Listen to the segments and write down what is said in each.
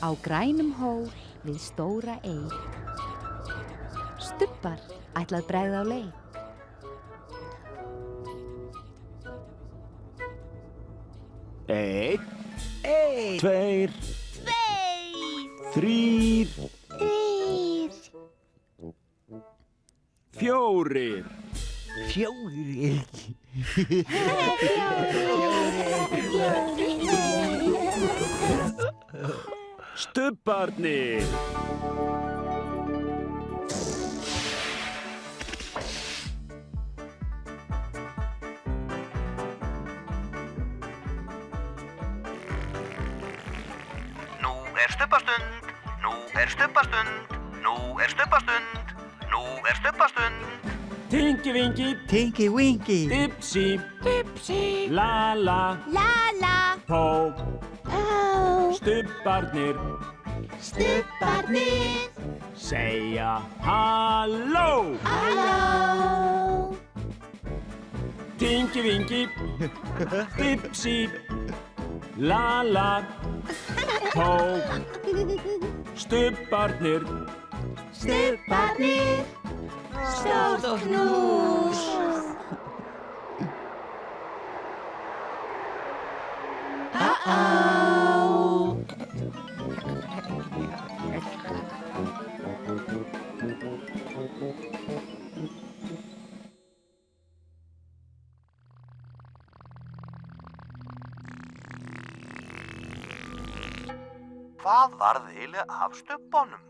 Á grænum hól við stóra eik. Stubbar ætlað bregða á leik. Einn, tveir, þrír, fjórir. Stubbarnir. Stubbastund, nú er stubbastund, nú er stubbastund, nú er stubbastund. Tingi-vingi, Tingi-wingi, dipsi, Dipsi, la-la, la-la, pó, pó, stubbarnir, stubbarnir, segja halló. halló. Tingi-vingi, dipsi, la-la, pó, stubbarnir, Stubbarnir, stórt knús. Hvað varð eiginlega af stubbanum?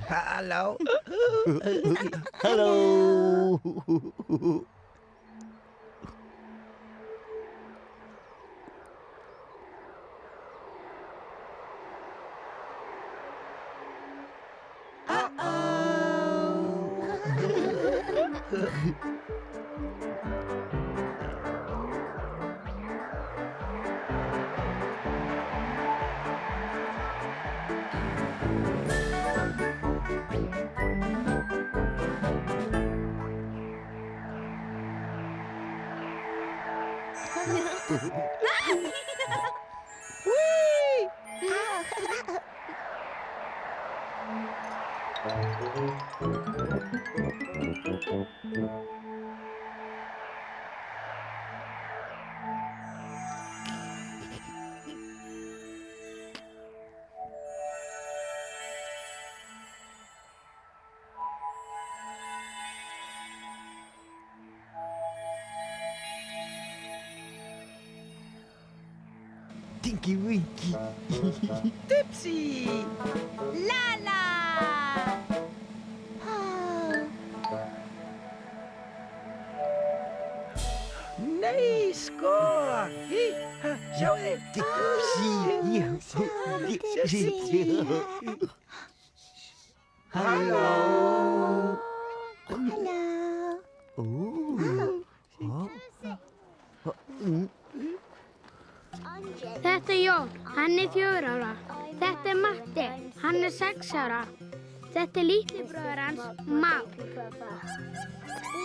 Halló. Halló. Tinky-winky. Dipsy, la-la. Nei, sko. Sjáðu þið. Dipsy. Halló. Halló. Þetta er Jón, hann er 4 ára. Þetta er Matti, hann er 6 ára. Þetta er litli bróðir hans, Már.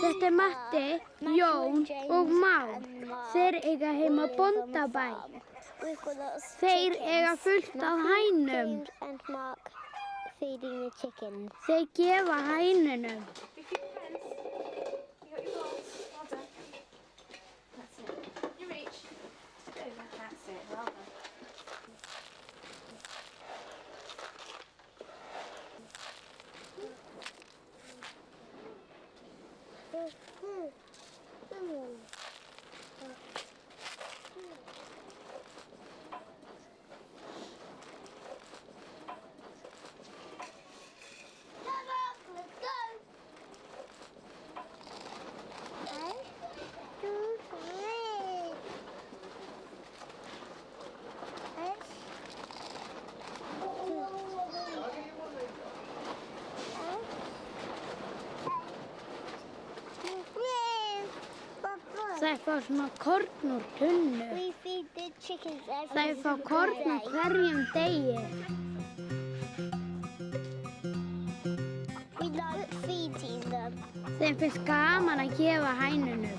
Þetta er Matti, Jón og Már. Þeir eiga heima á bóndabæ. Þeir eiga fullt af hænum. Þeir gefa hænunum. Þær fá svona korn úr tunnu. Þær fá korn á hverjum degi. Þeim finnst gaman að gefa hænunum.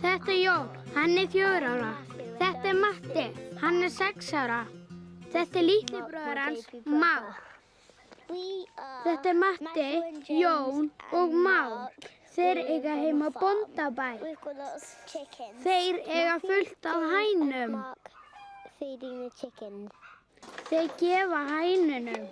Þetta er Jón, hann er 4 ára. Þetta er Matti, hann er 6 ára. Þetta er litli bróðir hans, Már. Þetta er Matti, Jón og Már. Þeir eiga heima á bóndabæ. Þeir eiga fullt af hænum. Þeir gefa hænunum.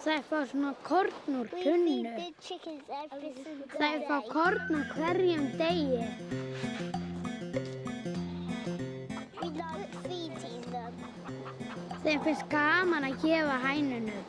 Þær fá svona korn úr tunnu. Þær fá korn á hverjum degi. Þeim Mér finnst gaman að gefa hænunum.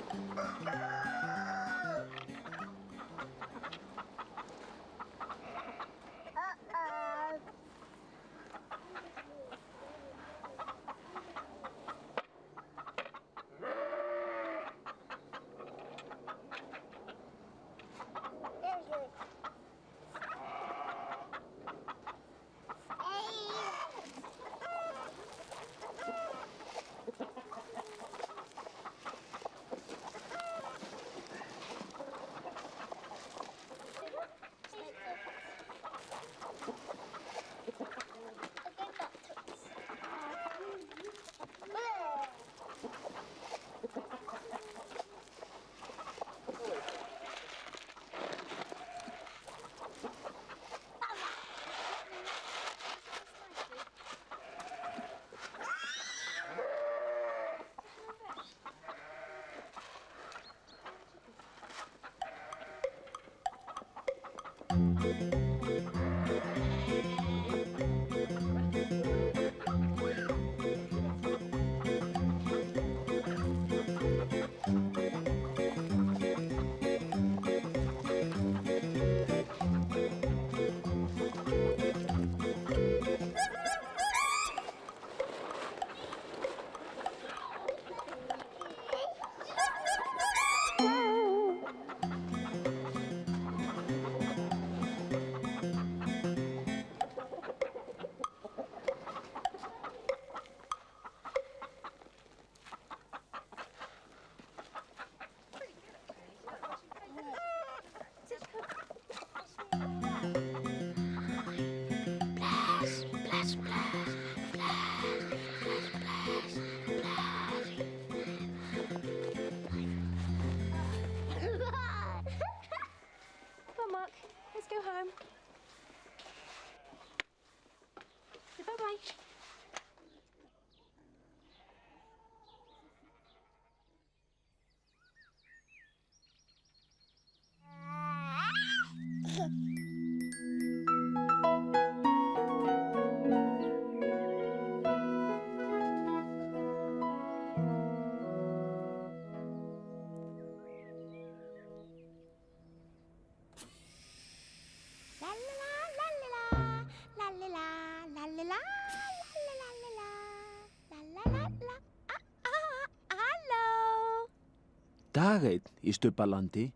Dag einn í Stubbalandi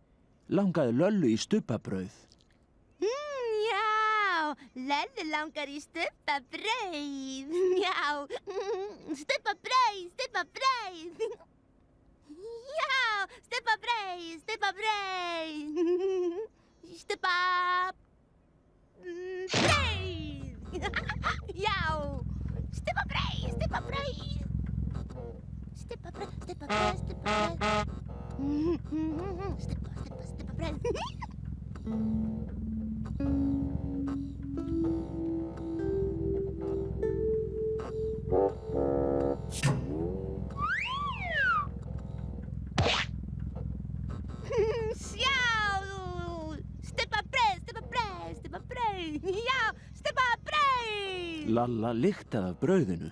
langaði Löllu í stubbabrauð. Já, Löllu langar í stubbabrauð. Já, stubbabrauð, stubbabrauð. Já, stubbabrauð, stubbabrauð. Stubbabrauð. Já, stubbabrauð, stubbabrauð. Stubbabrauð, stubbabrauð, stubbabrauð. Stubbabrauð. Já, stubbabrauð. Lalla lyktaði af brauðinu.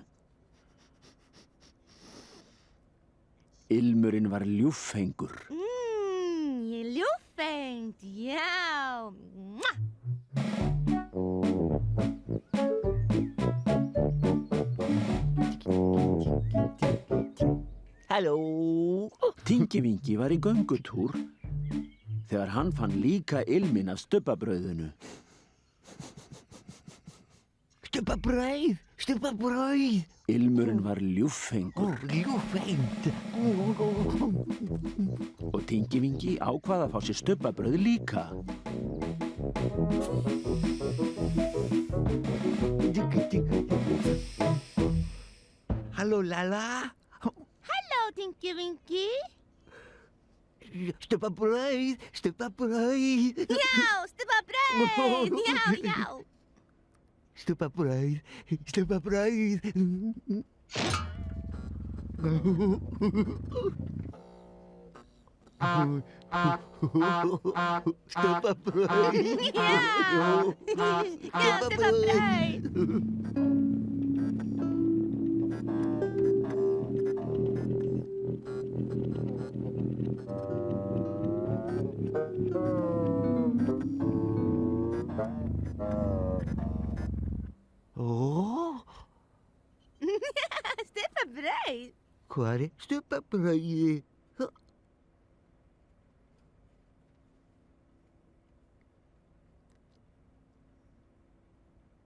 Ilmurinn var ljúffengur. Ég er ljúffengt, já. Halló. Tingivingi var í göngutúr þegar hann fann líka ilminn af stubbabrauðinu. Stubbabrauð, stubbabrauð. Ilmurinn var ljúffengur Ljúfengt. og Tingivingi ákvað að fá sér stubbabrauð líka. Halló, Lalla. Halló, Tingivingi. Stubbabrauð, stubbabrauð. Já, stubbabrauð. Já, já. Stubbabrauð, stubbabrauð. Stubbabrauð. Já, já, stubbabrauð. Ó, Stubbabrauð. hvar stubbabrauðið?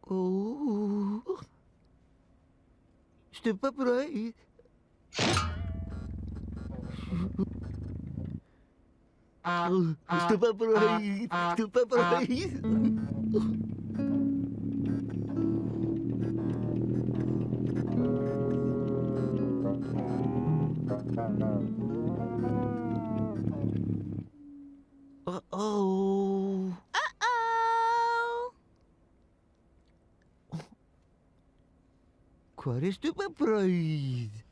Ó, stubbabrauð. Stubbabrauð, stubbabrauð. Uh-oh. Uh-oh. Hvar stubbabrauð?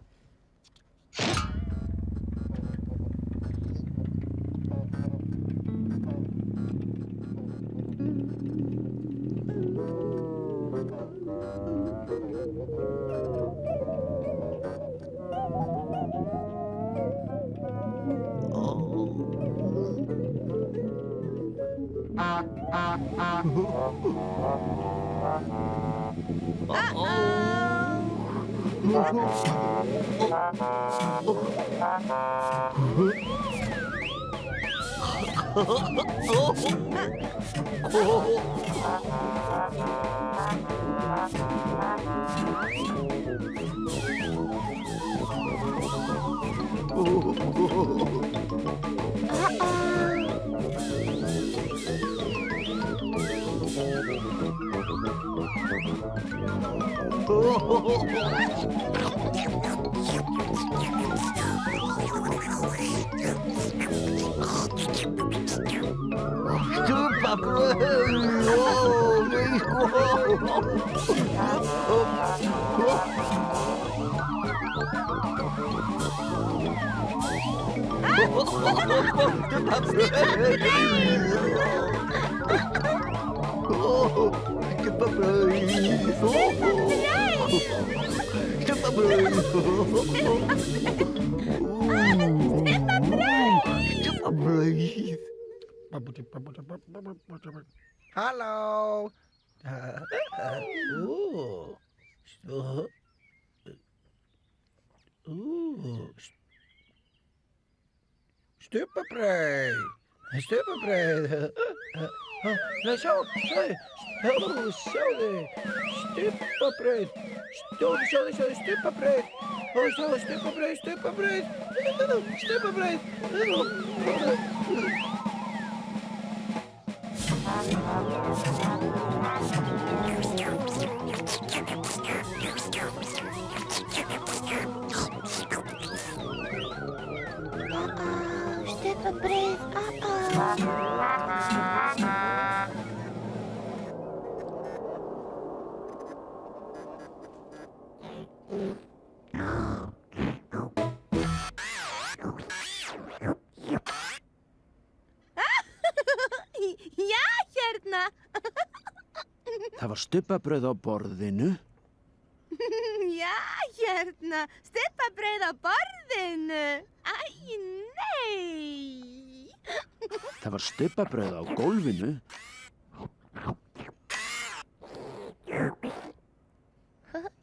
Halló. Stubbabrauð. Stubbabrauð. Nei, sjáðu. Stubbabrauð. Stubbabrauð, stubbabrauð. Já, hérna. Það var stubbabrauð á borðinu. Já, hérna. Stubbabrauð á borðinu. Æ, nei. Það var stubbabrauð á gólfinu.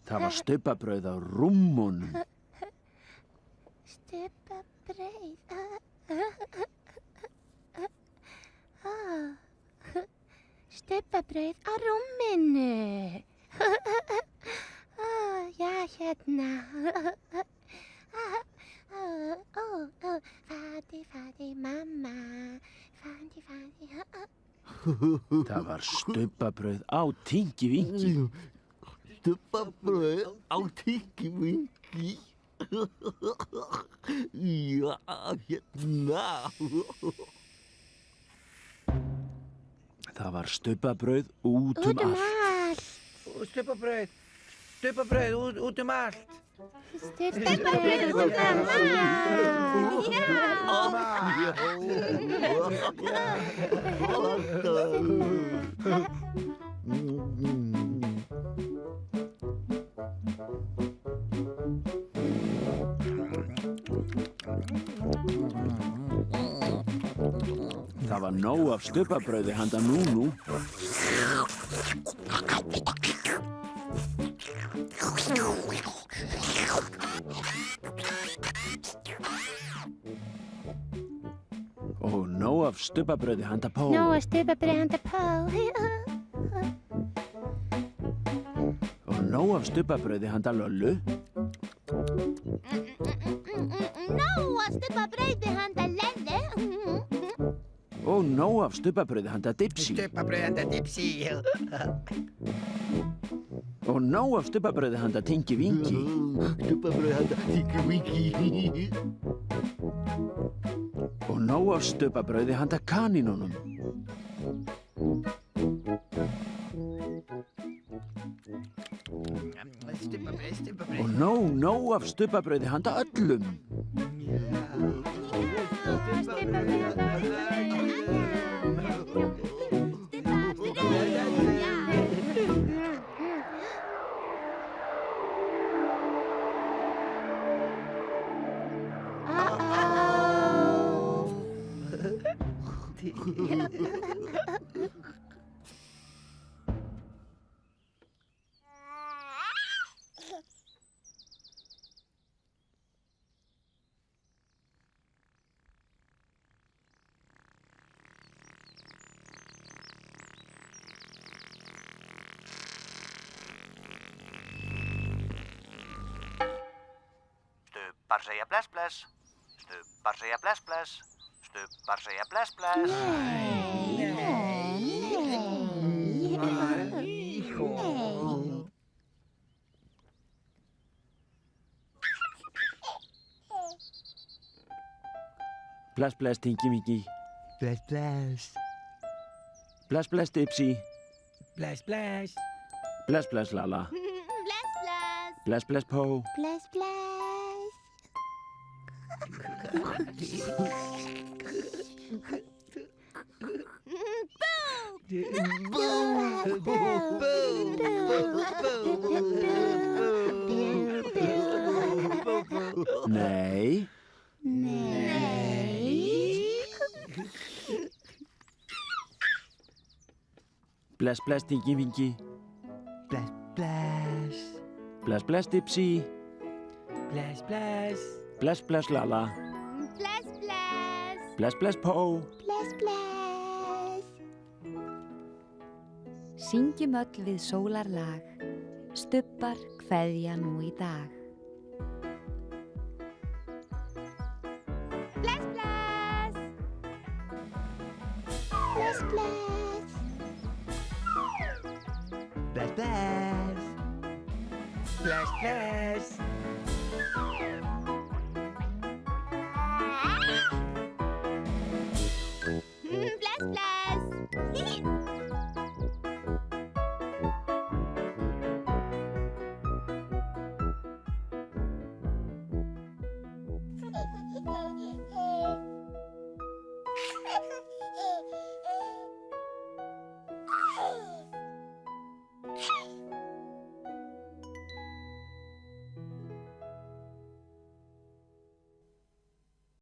Það var stubbabrauð á rúmmunum. Stubbabrauð. Stubbabrauð á rúminu. Já, hérna. Fadi, mamma. Fadi. Það var stubbabrauð á Tingi-Vingi. Stubbabrauð á Tingi-Vingi. Já, hérna. Það var stubbabrauð út um allt. Stubbabrauð út um allt. Stubbabrauð út um allt. Það var nóg af stubbabrauði handa Núnú. Og nóg af stubbabrauði handa Pó. Nóa stupabrauð handa Pó. Og nóg af stubbabrauði handa Löllu. Nóa stupabrauð handa Lellu. Og nóg af stubbabrauði handa Dipsy. Stuppabrauð handa Dipsy. Og nóg af stubbabrauði handa Tinky Winky. Stuppabrauð handa Tinky Winky. Og nóg af stubbabrauði handa kanínunum. Stuppabrauð. Og nóg af stubbabrauði handa öllum. Stubbar segja bless bless. Stubbar segja bless bless. Stubbar segja bless bless. Bless, bless, Tinky Winky. Bless, bless. Bless, bless, Dipsy. Bless, bless. Bless, bless, Lala. Bless, bless. Bless, bless, Pó. Bless, bless. Nei. Bless, bless, Tinky Winky. Bless, bless. Bless, bless, Dipsy. Bless, bless. Bless, bless, Lala. Bless, bless. Bless, bless, Pó. Bless, bless. Syngjum öll við sólarlag. Stubbar kveðja nú í dag. Bless, bless. Bless, bless. Bless, bless. Bless, bless.